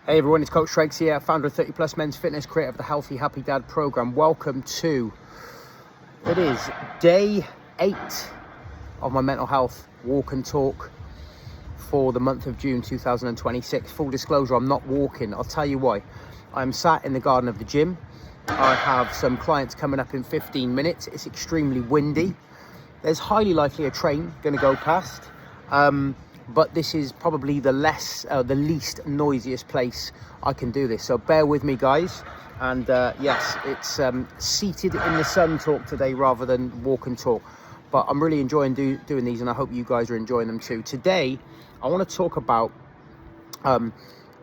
Hey everyone, it's Coach Shregs here, founder of 30 Plus Men's Fitness, creator of the Healthy Happy Dad program. Welcome to, it is day 8 of my mental health walk and talk for the month of June 2026. Full disclosure, I'm not walking. I'll tell you why. I'm sat in the garden of the gym. I have some clients coming up in 15 minutes. It's extremely windy. There's highly likely a train going to go past. But this is probably the least noisiest place I can do this. So bear with me, guys. And yes, it's seated in the sun talk today rather than walk and talk. But I'm really enjoying doing these, and I hope you guys are enjoying them too. Today, I want to talk about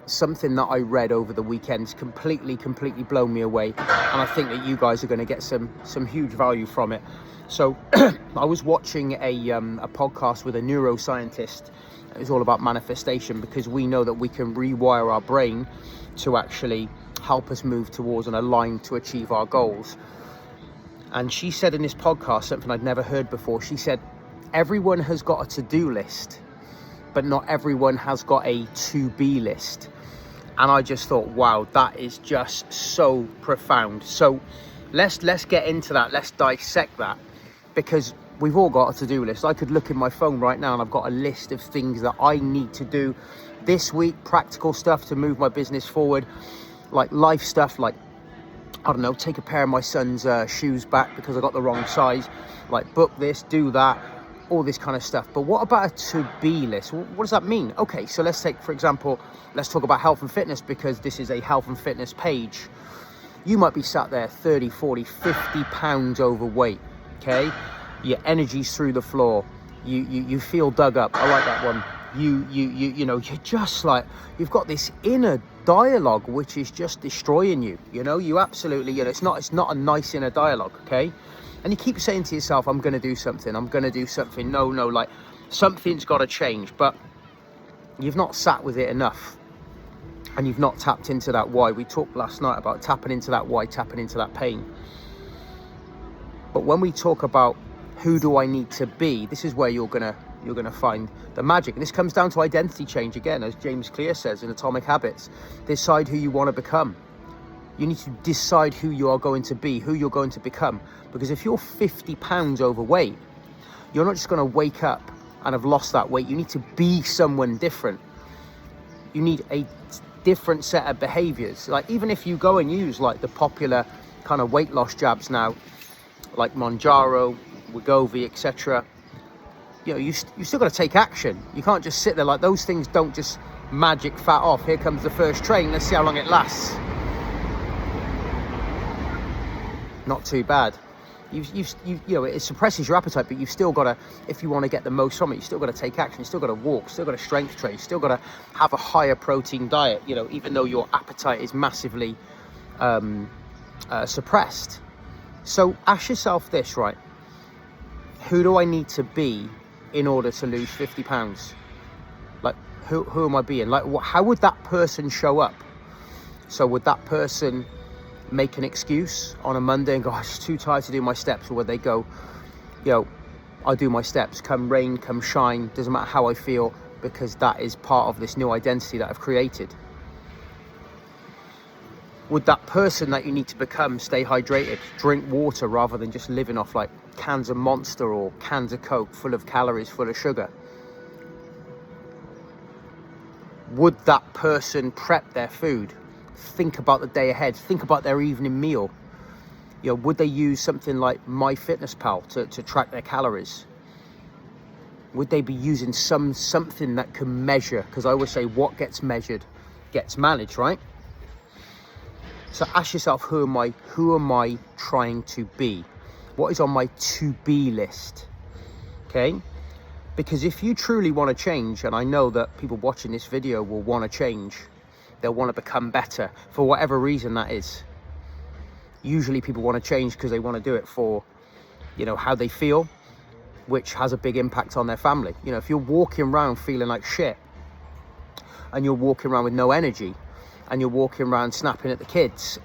something that I read over the weekend. It's completely blown me away. And I think that you guys are going to get some huge value from it. So I was watching a podcast with a neuroscientist. It was all about manifestation, because we know that we can rewire our brain to actually help us move towards and align to achieve our goals. And she said in this podcast something I'd never heard before. She said, everyone has got a to-do list, but not everyone has got a to-be list. And I just thought, wow, that is just so profound. So let's get into that. Let's dissect that, because we've all got a to-do list. I could look in my phone right now and I've got a list of things that I need to do this week, practical stuff to move my business forward, like life stuff, like, I don't know, take a pair of my son's shoes back because I got the wrong size, like book this, do that, all this kind of stuff. But what about a to-be list? What does that mean? Okay, so let's take, for example, let's talk about health and fitness, because this is a health and fitness page. You might be sat there 30, 40, 50 pounds overweight, okay? Your energy's through the floor. You feel dug up. I like that one. You know, you're just like, you've got this inner dialogue which is just destroying you. You know, you absolutely, you know, it's not a nice inner dialogue, okay? And you keep saying to yourself, I'm going to do something. I'm going to do something. No, like something's got to change. But you've not sat with it enough, and you've not tapped into that why. We talked last night about tapping into that why, tapping into that pain. But when we talk about who do I need to be, this is where you're gonna find the magic. And this comes down to identity change again, as James Clear says in Atomic Habits. Decide who you want to become. You need to decide who you are going to be, who you're going to become. Because if you're 50 pounds overweight, you're not just going to wake up and have lost that weight. You need to be someone different. You need a different set of behaviors. Like, even if you go and use like the popular kind of weight loss jabs now, like Mounjaro, Wegovy, etc., you know, you still got to take action. You can't just sit there. Like, those things don't just magic fat off. Here comes the first train, let's see how long it lasts. Not too bad. You know, it suppresses your appetite, but you've still got to, if you want to get the most from it, you still got to take action. You still got to walk, still got to strength train, still got to have a higher protein diet, you know, even though your appetite is massively suppressed. So ask yourself this, right? Who do I need to be in order to lose 50 pounds? Like, who am I being? Like, how would that person show up? So would that person make an excuse on a Monday and go, I'm just too tired to do my steps? Or would they go, you know, I'll do my steps, come rain, come shine, doesn't matter how I feel, because that is part of this new identity that I've created? Would that person that you need to become stay hydrated, drink water rather than just living off like cans of Monster or cans of Coke full of calories, full of sugar? Would that person prep their food, think about the day ahead, think about their evening meal? You know, would they use something like MyFitnessPal to track their calories? Would they be using something that can measure? Because I always say, what gets measured gets managed, right? So ask yourself, who am I trying to be? What is on my to-be list? Okay? Because if you truly want to change, and I know that people watching this video will want to change, they'll want to become better for whatever reason that is. Usually people want to change because they want to do it for, you know, how they feel, which has a big impact on their family. You know, if you're walking around feeling like shit, and you're walking around with no energy, and you're walking around snapping at the kids,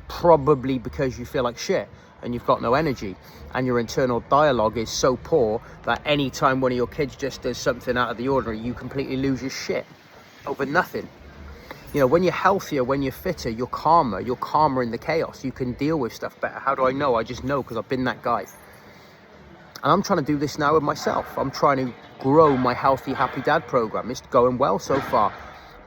probably because you feel like shit and you've got no energy, and your internal dialogue is so poor that any time one of your kids just does something out of the ordinary, you completely lose your shit over nothing. You know, when you're healthier, when you're fitter, you're calmer in the chaos. You can deal with stuff better. How do I know? I just know because I've been that guy. And I'm trying to do this now with myself. I'm trying to grow my Healthy Happy Dad program. It's going well so far,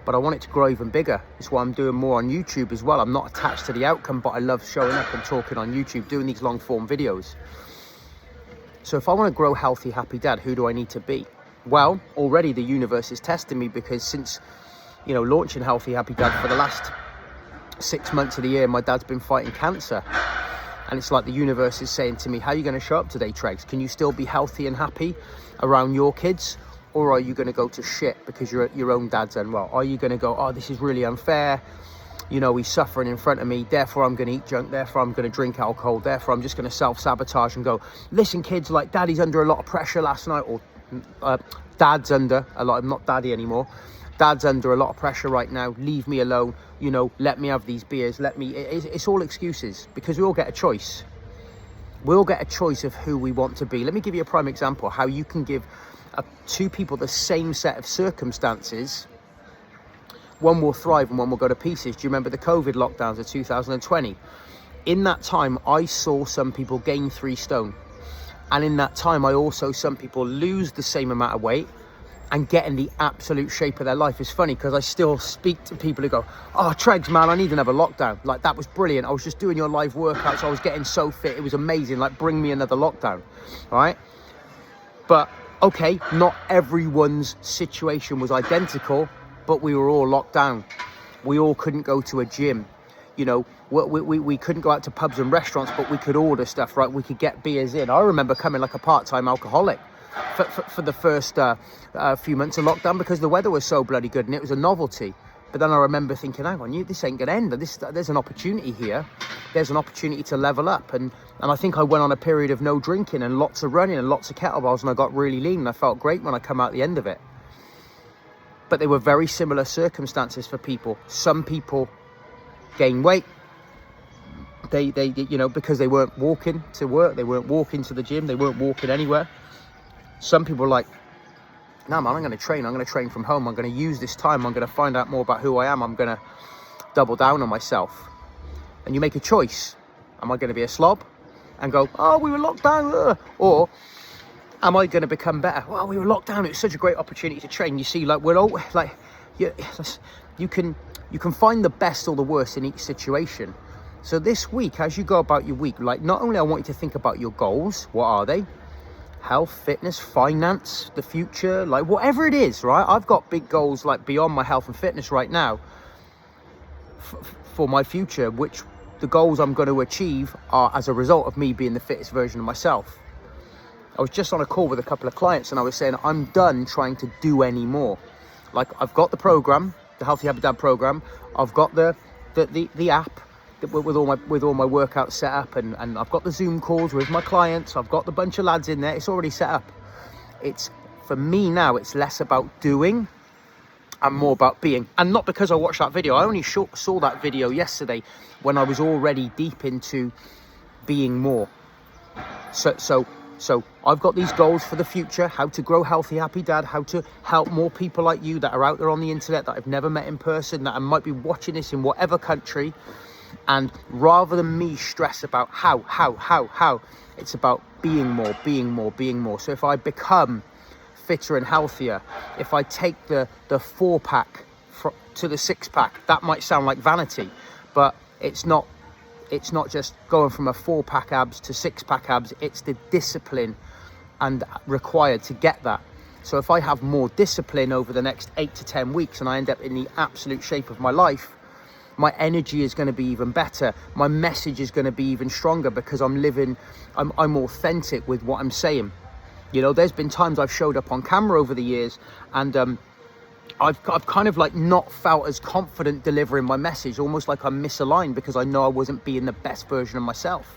but I want it to grow even bigger. That's why I'm doing more on YouTube as well. I'm not attached to the outcome, but I love showing up and talking on YouTube, doing these long form videos. So if I want to grow Healthy Happy Dad, who do I need to be? Well, already the universe is testing me, because since, you know, launching Healthy Happy Dad, for the last 6 months of the year, my dad's been fighting cancer. And it's like the universe is saying to me, how are you going to show up today, Tregs? Can you still be healthy and happy around your kids? Or are you going to go to shit because your own dad's unwell? Are you going to go, oh, this is really unfair. You know, he's suffering in front of me, therefore I'm going to eat junk, therefore I'm going to drink alcohol, therefore I'm just going to self-sabotage and go, listen, kids, like, daddy's under a lot of pressure last night, or dad's under a lot, not daddy anymore. Dad's under a lot of pressure right now. Leave me alone. You know, let me have these beers. It's all excuses, because we all get a choice. We all get a choice of who we want to be. Let me give you a prime example how you can give two people the same set of circumstances. One will thrive and one will go to pieces. Do you remember the COVID lockdowns of 2020? In that time, I saw some people gain 3 stone. And in that time, I also saw some people lose the same amount of weight and get in the absolute shape of their life. It's funny because I still speak to people who go, oh, Tregs, man, I need another lockdown. Like, that was brilliant. I was just doing your live workouts. I was getting so fit. It was amazing. Like, bring me another lockdown, right? But, okay, not everyone's situation was identical, but we were all locked down. We all couldn't go to a gym. You know, we couldn't go out to pubs and restaurants, but we could order stuff, right? We could get beers in. I remember coming like a part-time alcoholic for the first few months of lockdown, because the weather was so bloody good and it was a novelty. But then I remember thinking, hang on, this ain't gonna end. There's an opportunity here. There's an opportunity to level up. And I think I went on a period of no drinking and lots of running and lots of kettlebells, and I got really lean and I felt great when I come out the end of it. But they were very similar circumstances for people. Some people gain weight. They you know, because they weren't walking to work, they weren't walking to the gym, they weren't walking anywhere. Some people were like, no, man, I'm going to train from home. I'm going to use this time. I'm going to find out more about who I am. I'm going to double down on myself. And you make a choice. Am I going to be a slob and go, oh, we were locked down? Or am I going to become better? Well, we were locked down. It was such a great opportunity to train. You see, like, we're all like, you can find the best or the worst in each situation. So this week, as you go about your week, like, not only I want you to think about your goals. What are they? Health, fitness, finance, the future, like whatever it is, right? I've got big goals like beyond my health and fitness right now for my future, which the goals I'm going to achieve are as a result of me being the fittest version of myself. I was just on a call with a couple of clients and I was saying, I'm done trying to do any more. Like, I've got the program, the Healthy Happy Dad program. I've got the app with all my workouts set up, and I've got the Zoom calls with my clients. I've got the bunch of lads in there. It's already set up. It's, for me now, it's less about doing and more about being. And not because I watched that video. I only saw that video yesterday when I was already deep into being more. So I've got these goals for the future: how to grow Healthy Happy Dad, how to help more people like you that are out there on the internet that I've never met in person, that I might be watching this in whatever country. And rather than me stress about how, it's about being more. So if I become fitter and healthier, if I take the 4-pack to the 6-pack, that might sound like vanity, but it's not just going from a 4-pack abs to 6-pack abs. It's the discipline and required to get that. So if I have more discipline over the next 8 to 10 weeks and I end up in the absolute shape of my life, my energy is going to be even better. My message is going to be even stronger, because I'm authentic with what I'm saying. You know, there's been times I've showed up on camera over the years and I've kind of like not felt as confident delivering my message, almost like I'm misaligned, because I know I wasn't being the best version of myself.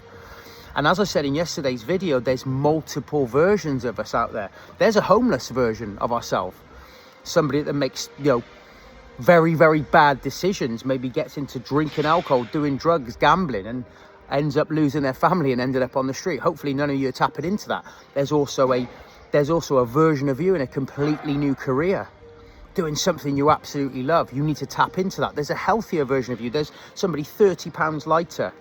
And as I said in yesterday's video, there's multiple versions of us out there. There's a homeless version of ourselves. Somebody that makes, you know, very, very bad decisions, maybe gets into drinking alcohol, doing drugs, gambling, and ends up losing their family and ended up on the street. Hopefully none of you are tapping into that. There's also a version of you in a completely new career, doing something you absolutely love. You need to tap into that. There's a healthier version of you. There's somebody 30 pounds lighter,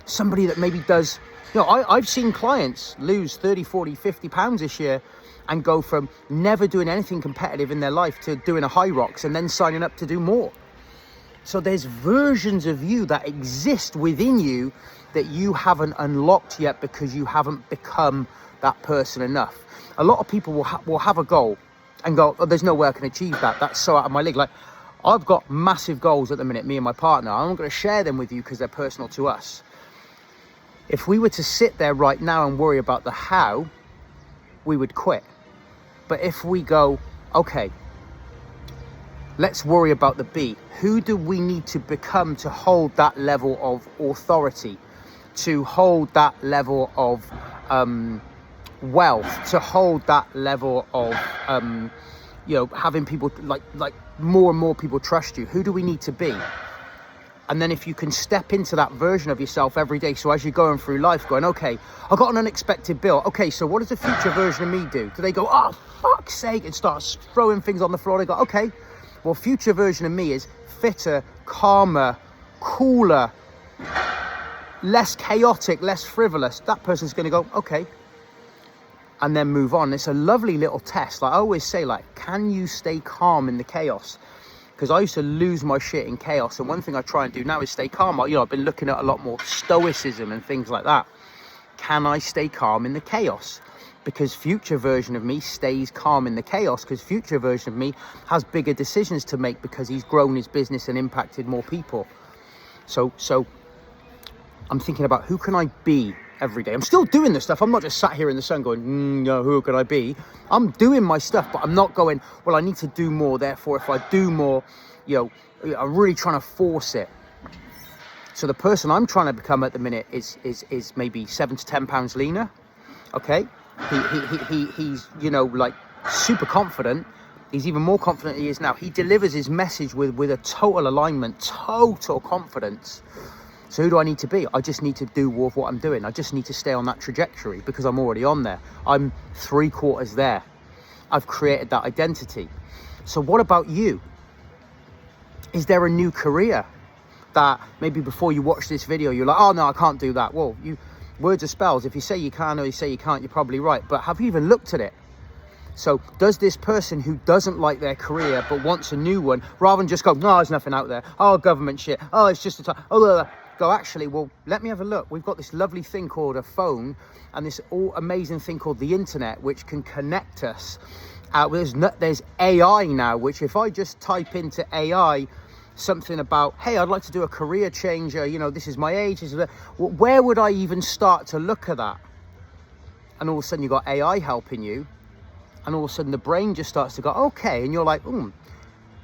somebody that maybe does, I've seen clients lose 30, 40, 50 pounds this year and go from never doing anything competitive in their life to doing a high rocks and then signing up to do more. So there's versions of you that exist within you that you haven't unlocked yet because you haven't become that person enough. A lot of people will have a goal and go, oh, there's no way I can achieve that. That's so out of my league. Like, I've got massive goals at the minute, me and my partner. I'm not going to share them with you because they're personal to us. If we were to sit there right now and worry about the how, we would quit. But if we go, okay, let's worry about the B. Who do we need to become to hold that level of authority, to hold that level of wealth, to hold that level of having people like more and more people trust you? Who do we need to be? And then if you can step into that version of yourself every day, so as you're going through life going, okay, I got an unexpected bill. Okay, so what does the future version of me do? Do they go, oh, fuck's sake, and start throwing things on the floor? They go, okay, well, future version of me is fitter, calmer, cooler, less chaotic, less frivolous. That person's going to go, okay, and then move on. It's a lovely little test. Like I always say, like, can you stay calm in the chaos? Because I used to lose my shit in chaos, and one thing I try and do now is stay calm. I've been looking at a lot more stoicism and things like that. Can I stay calm in the chaos? Because future version of me stays calm in the chaos, because future version of me has bigger decisions to make because he's grown his business and impacted more people. So I'm thinking about who can I be every day. I'm still doing this stuff. I'm not just sat here in the sun going, who can I be? I'm doing my stuff, but I'm not going, well, I need to do more. Therefore, if I do more, I'm really trying to force it. So the person I'm trying to become at the minute is maybe 7 to 10 pounds leaner. Okay. He's, like super confident. He's even more confident than he is now. He delivers his message with a total alignment, total confidence. So who do I need to be? I just need to do more of what I'm doing. I just need to stay on that trajectory because I'm already on there. I'm 3/4 there. I've created that identity. So what about you? Is there a new career that maybe before you watch this video, you're like, oh no, I can't do that. Well, words are spells. If you say you can or you say you can't, you're probably right. But have you even looked at it? So does this person who doesn't like their career but wants a new one, rather than just go, no, there's nothing out there. Oh, government shit. Oh, it's just a time. Oh, go, actually, well, let me have a look. We've got this lovely thing called a phone and this all amazing thing called the internet, which can connect us. There's AI now, which if I just type into AI something about, hey, I'd like to do a career change, this is my age, where would I even start to look at that? And all of a sudden you've got AI helping you, and all of a sudden the brain just starts to go, okay, and you're like,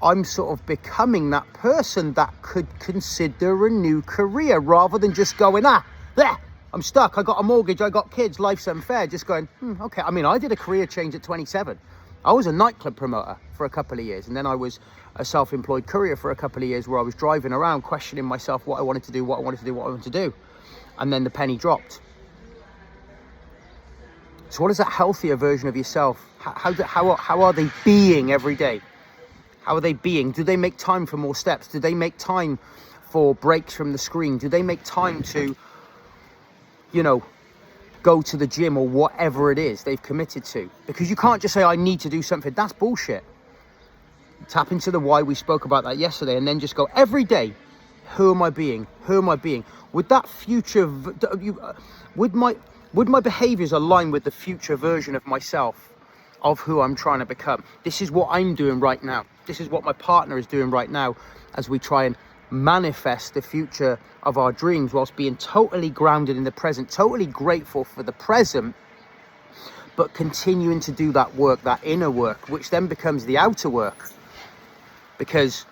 I'm sort of becoming that person that could consider a new career, rather than just going, there, I'm stuck, I got a mortgage, I got kids, life's unfair. Just going, okay. I mean, I did a career change at 27. I was a nightclub promoter for a couple of years, and then I was a self-employed courier for a couple of years where I was driving around questioning myself what I wanted to do, and then the penny dropped. So what is that healthier version of yourself? How are they being every day? How are they being? Do they make time for more steps? Do they make time for breaks from the screen? Do they make time to, go to the gym or whatever it is they've committed to? Because you can't just say, I need to do something. That's bullshit. Tap into the why. We spoke about that yesterday. And then just go every day. Who am I being? Who am I being? Would that future, would my behaviors align with the future version of myself, of who I'm trying to become? This is what I'm doing right now. This is what my partner is doing right now as we try and manifest the future of our dreams whilst being totally grounded in the present, totally grateful for the present, but continuing to do that work, that inner work, which then becomes the outer work. Because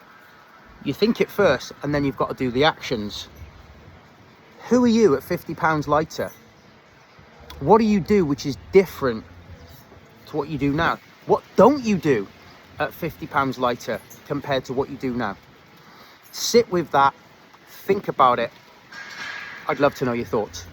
you think it first and then you've got to do the actions. Who are you at 50 pounds lighter? What do you do which is different to what you do now? What don't you do at 50 pounds lighter compared to what you do now? Sit with that, think about it. I'd love to know your thoughts.